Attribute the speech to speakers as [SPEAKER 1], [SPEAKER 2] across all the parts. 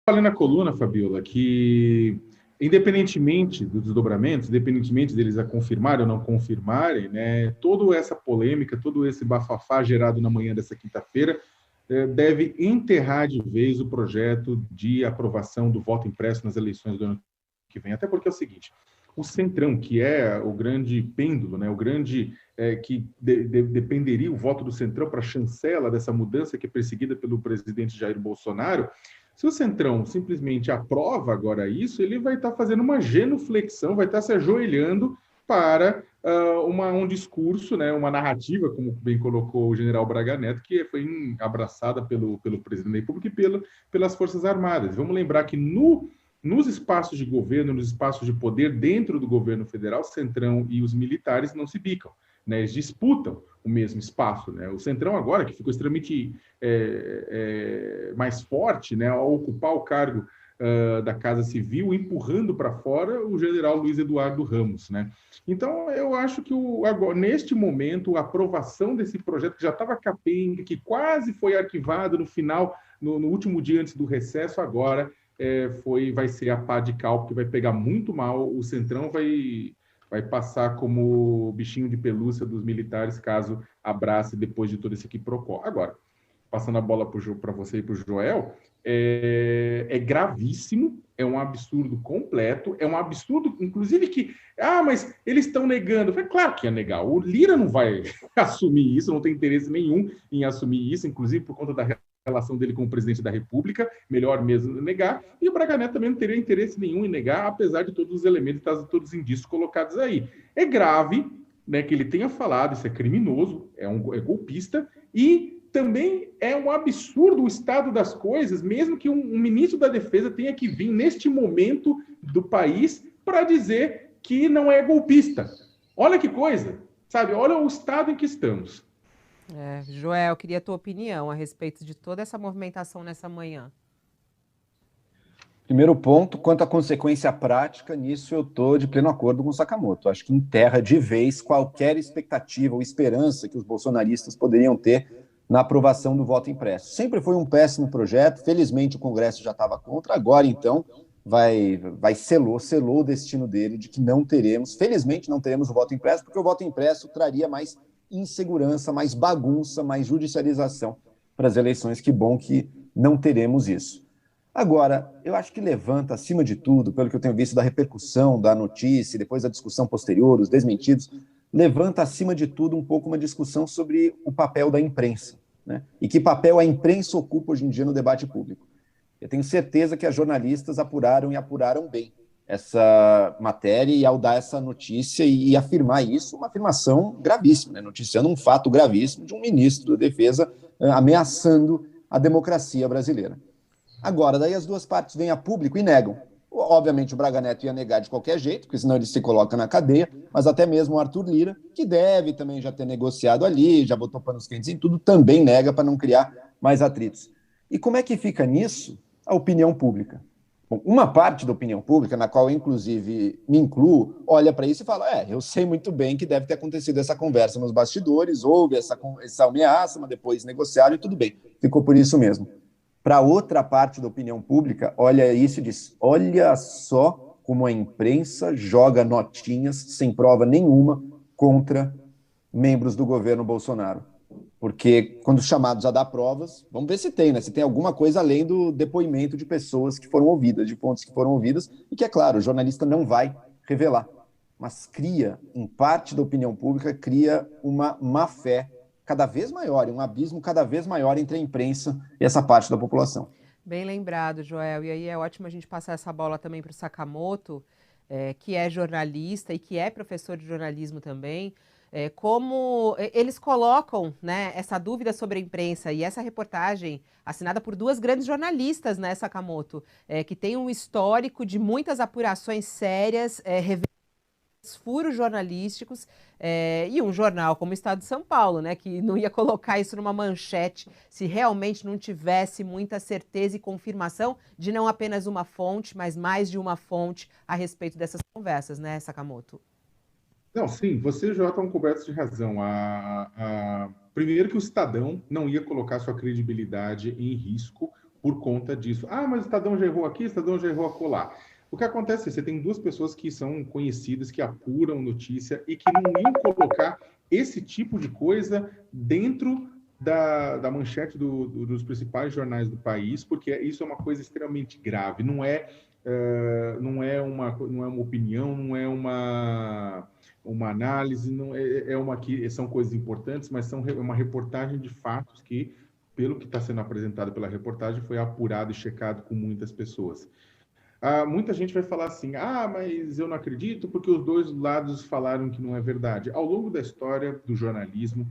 [SPEAKER 1] falei na coluna, Fabiola, que independentemente dos desdobramentos, independentemente deles a confirmarem ou não confirmarem, né, toda essa polêmica, todo esse bafafá gerado na manhã dessa quinta-feira deve enterrar de vez o projeto de aprovação do voto impresso nas eleições do ano que vem. Até porque é o seguinte, o Centrão, que é o grande pêndulo, né, o grande que dependeria o voto do Centrão para a chancela dessa mudança que é perseguida pelo presidente Jair Bolsonaro, se o Centrão simplesmente aprova agora isso, ele vai estar fazendo uma genuflexão, vai estar se ajoelhando para um discurso, né, uma narrativa, como bem colocou o general Braga Neto, que foi abraçada pelo presidente da República e pelas Forças Armadas. Vamos lembrar que nos espaços de governo, nos espaços de poder dentro do governo federal, o Centrão e os militares não se bicam, né, eles disputam o mesmo espaço, né? O Centrão agora, que ficou extremamente mais forte, né, ao ocupar o cargo da Casa Civil, empurrando para fora o general Luiz Eduardo Ramos, né? Então, eu acho que agora, neste momento, a aprovação desse projeto, que já estava capenga, que quase foi arquivado no final, no último dia antes do recesso, agora vai ser a pá de cal, porque vai pegar muito mal, o Centrão vai passar como bichinho de pelúcia dos militares, caso abrace depois de todo esse quiprocó. Agora, passando a bola para você e para o Joel, é gravíssimo, é um absurdo completo, é um absurdo, inclusive, que, mas eles estão negando. Foi claro que ia negar. O Lira não vai assumir isso, não tem interesse nenhum em assumir isso, inclusive por conta da relação dele com o presidente da República, melhor mesmo negar, e o Braga Neto também não teria interesse nenhum em negar, apesar de todos os elementos, todos os indícios colocados aí. É grave, né, que ele tenha falado, isso é criminoso, é golpista, e também é um absurdo o estado das coisas, mesmo que um ministro da Defesa tenha que vir neste momento do país para dizer que não é golpista. Olha que coisa, sabe? Olha o estado em que estamos.
[SPEAKER 2] Joel, queria a tua opinião a respeito de toda essa movimentação nessa manhã.
[SPEAKER 3] Primeiro ponto, quanto à consequência prática, nisso eu estou de pleno acordo com o Sakamoto. Acho que enterra de vez qualquer expectativa ou esperança que os bolsonaristas poderiam ter na aprovação do voto impresso. Sempre foi um péssimo projeto, felizmente o Congresso já estava contra, agora então selou o destino dele de que não teremos, felizmente não teremos o voto impresso, porque o voto impresso traria mais insegurança, mais bagunça, mais judicialização para as eleições. Que bom que não teremos isso. Agora, eu acho que levanta, acima de tudo, pelo que eu tenho visto da repercussão da notícia, depois da discussão posterior, os desmentidos, levanta, acima de tudo, um pouco uma discussão sobre o papel da imprensa, né? E que papel a imprensa ocupa hoje em dia no debate público. Eu tenho certeza que as jornalistas apuraram e apuraram bem essa matéria, e ao dar essa notícia e afirmar isso, uma afirmação gravíssima, né? Noticiando um fato gravíssimo de um ministro da Defesa ameaçando a democracia brasileira. Agora, daí as duas partes vêm a público e negam. Obviamente o Braga Neto ia negar de qualquer jeito, porque senão ele se coloca na cadeia, mas até mesmo o Arthur Lira, que deve também já ter negociado ali, já botou panos quentes em tudo, também nega para não criar mais atritos. E como é que fica nisso a opinião pública? Bom, uma parte da opinião pública, na qual eu inclusive me incluo, olha para isso e fala, eu sei muito bem que deve ter acontecido essa conversa nos bastidores, houve essa ameaça, mas depois negociaram e tudo bem, ficou por isso mesmo. Para outra parte da opinião pública, olha isso e diz, olha só como a imprensa joga notinhas sem prova nenhuma contra membros do governo Bolsonaro. Porque quando chamados a dar provas, vamos ver se tem, né? Se tem alguma coisa além do depoimento de pessoas que foram ouvidas, de fontes que foram ouvidas, e que, é claro, o jornalista não vai revelar. Mas cria, em parte da opinião pública, cria uma má-fé cada vez maior, um abismo cada vez maior entre a imprensa e essa parte da população.
[SPEAKER 2] Bem lembrado, Joel. E aí é ótimo a gente passar essa bola também para o Sakamoto, que é jornalista e que é professor de jornalismo também. Como eles colocam, né, essa dúvida sobre a imprensa e essa reportagem assinada por duas grandes jornalistas, né, Sakamoto, que tem um histórico de muitas apurações sérias, furos jornalísticos, e um jornal como o Estado de São Paulo, né, que não ia colocar isso numa manchete se realmente não tivesse muita certeza e confirmação de não apenas uma fonte, mas mais de uma fonte a respeito dessas conversas, né, Sakamoto?
[SPEAKER 1] Não, sim, você já está um coberto de razão. Primeiro que o Estadão não ia colocar sua credibilidade em risco por conta disso. Ah, mas o Estadão já errou aqui, o Estadão já errou acolá. O que acontece é que você tem duas pessoas que são conhecidas, que apuram notícia e que não iam colocar esse tipo de coisa dentro da manchete dos principais jornais do país, porque isso é uma coisa extremamente grave. Não é uma opinião, não é uma análise, não são coisas importantes, mas são uma reportagem de fatos que, pelo que está sendo apresentado pela reportagem, foi apurado e checado com muitas pessoas. Muita gente vai falar assim, mas eu não acredito porque os dois lados falaram que não é verdade. Ao longo da história do jornalismo,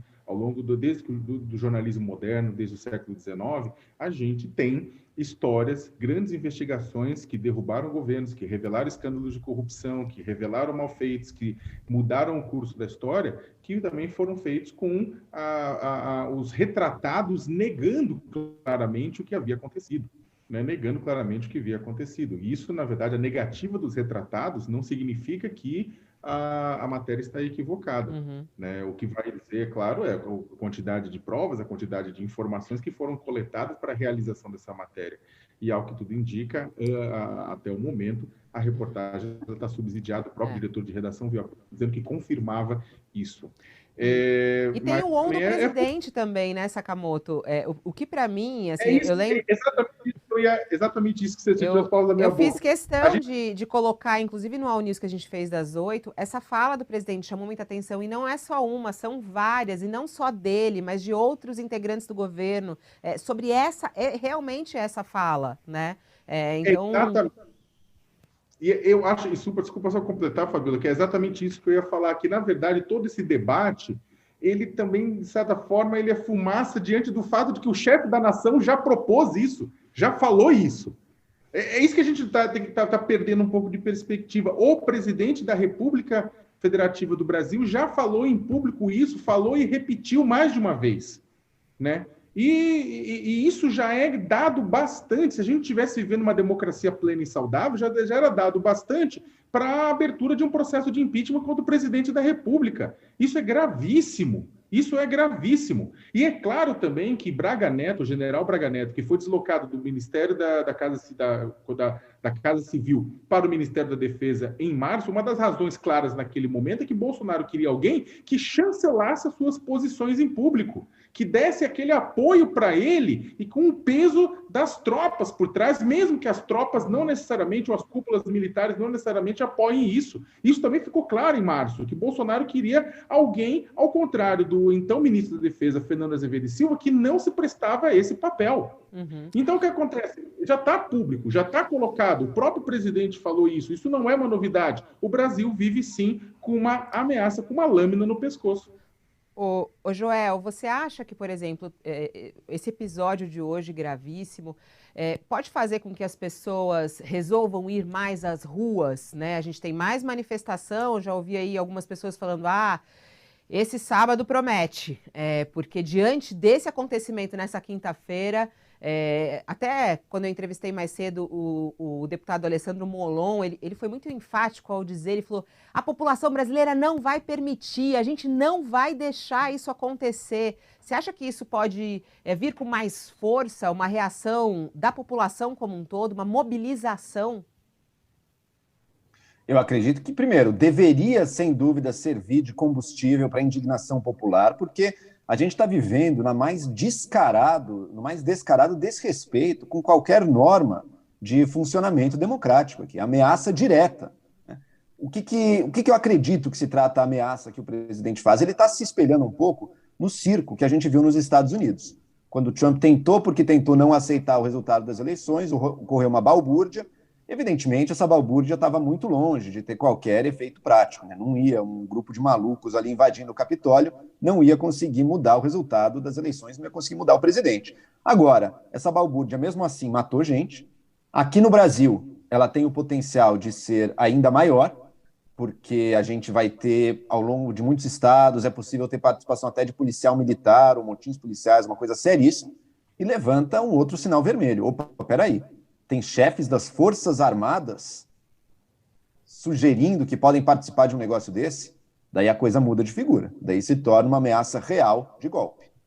[SPEAKER 1] desde do jornalismo moderno, desde o século XIX, a gente tem histórias, grandes investigações que derrubaram governos, que revelaram escândalos de corrupção, que revelaram malfeitos, que mudaram o curso da história, que também foram feitos com os retratados negando claramente o que havia acontecido. Negando claramente o que havia acontecido. Isso, na verdade, a negativa dos retratados não significa que a matéria está equivocada.
[SPEAKER 2] Uhum.
[SPEAKER 1] O que vai dizer, claro, é a quantidade de provas, a quantidade de informações que foram coletadas para a realização dessa matéria. E, ao que tudo indica, até o momento, a reportagem está subsidiada. O próprio diretor de redação veio dizendo que confirmava isso.
[SPEAKER 2] E tem o on do presidente também, né, Sakamoto? O que para mim, assim, eu lembro...
[SPEAKER 1] Exatamente isso que você tirou as palavras da minha boca.
[SPEAKER 2] Eu fiz questão de colocar, inclusive no All News que a gente fez das 8, essa fala do presidente chamou muita atenção, e não é só uma, são várias, e não só dele, mas de outros integrantes do governo, sobre realmente essa fala, né? Então...
[SPEAKER 1] Exatamente. E eu acho, desculpa só completar, Fabíola, que é exatamente isso que eu ia falar, que, na verdade, todo esse debate, ele também, de certa forma, ele é fumaça diante do fato de que o chefe da nação já propôs isso, já falou isso. É isso que a gente tá perdendo um pouco de perspectiva. O presidente da República Federativa do Brasil já falou em público isso, falou e repetiu mais de uma vez, né? E isso já é dado bastante. Se a gente estivesse vivendo uma democracia plena e saudável, já era dado bastante para a abertura de um processo de impeachment contra o presidente da República. Isso é gravíssimo. Isso é gravíssimo. E é claro também que Braga Neto, o general Braga Neto, que foi deslocado do Ministério da Casa Civil para o Ministério da Defesa em março, uma das razões claras naquele momento é que Bolsonaro queria alguém que chancelasse as suas posições em público, que desse aquele apoio para ele e com o peso das tropas por trás, mesmo que as tropas não necessariamente, ou as cúpulas militares não necessariamente apoiem isso. Isso também ficou claro em março, que Bolsonaro queria alguém, ao contrário do então ministro da Defesa, Fernando Azevedo e Silva, que não se prestava a esse papel.
[SPEAKER 2] Uhum.
[SPEAKER 1] Então, o que acontece? Já está público, já está colocado, o próprio presidente falou isso não é uma novidade. O Brasil vive, sim, com uma ameaça, com uma lâmina no pescoço.
[SPEAKER 2] Ô Joel, você acha que, por exemplo, esse episódio de hoje gravíssimo pode fazer com que as pessoas resolvam ir mais às ruas, né? A gente tem mais manifestação, já ouvi aí algumas pessoas falando, esse sábado promete, porque diante desse acontecimento nessa quinta-feira, até quando eu entrevistei mais cedo o deputado Alessandro Molon, ele foi muito enfático ao dizer, ele falou, a população brasileira não vai permitir, a gente não vai deixar isso acontecer. Você acha que isso pode vir com mais força, uma reação da população como um todo, uma mobilização?
[SPEAKER 3] Eu acredito que, primeiro, deveria, sem dúvida, servir de combustível para a indignação popular, porque a gente está vivendo no mais descarado desrespeito com qualquer norma de funcionamento democrático aqui, ameaça direta. Né? O que eu acredito que se trata a ameaça que o presidente faz? Ele está se espelhando um pouco no circo que a gente viu nos Estados Unidos. Quando Trump tentou não aceitar o resultado das eleições, ocorreu uma balbúrdia. Evidentemente, essa balbúrdia estava muito longe de ter qualquer efeito prático, né? Não ia um grupo de malucos ali invadindo o Capitólio, não ia conseguir mudar o resultado das eleições, não ia conseguir mudar o presidente. Agora, essa balbúrdia, mesmo assim, matou gente. Aqui no Brasil, ela tem o potencial de ser ainda maior, porque a gente vai ter, ao longo de muitos estados, é possível ter participação até de policial militar, ou motins policiais, uma coisa seríssima, e levanta um outro sinal vermelho. Opa, peraí. Tem chefes das Forças Armadas sugerindo que podem participar de um negócio desse, daí a coisa muda de figura. Daí se torna uma ameaça real de golpe.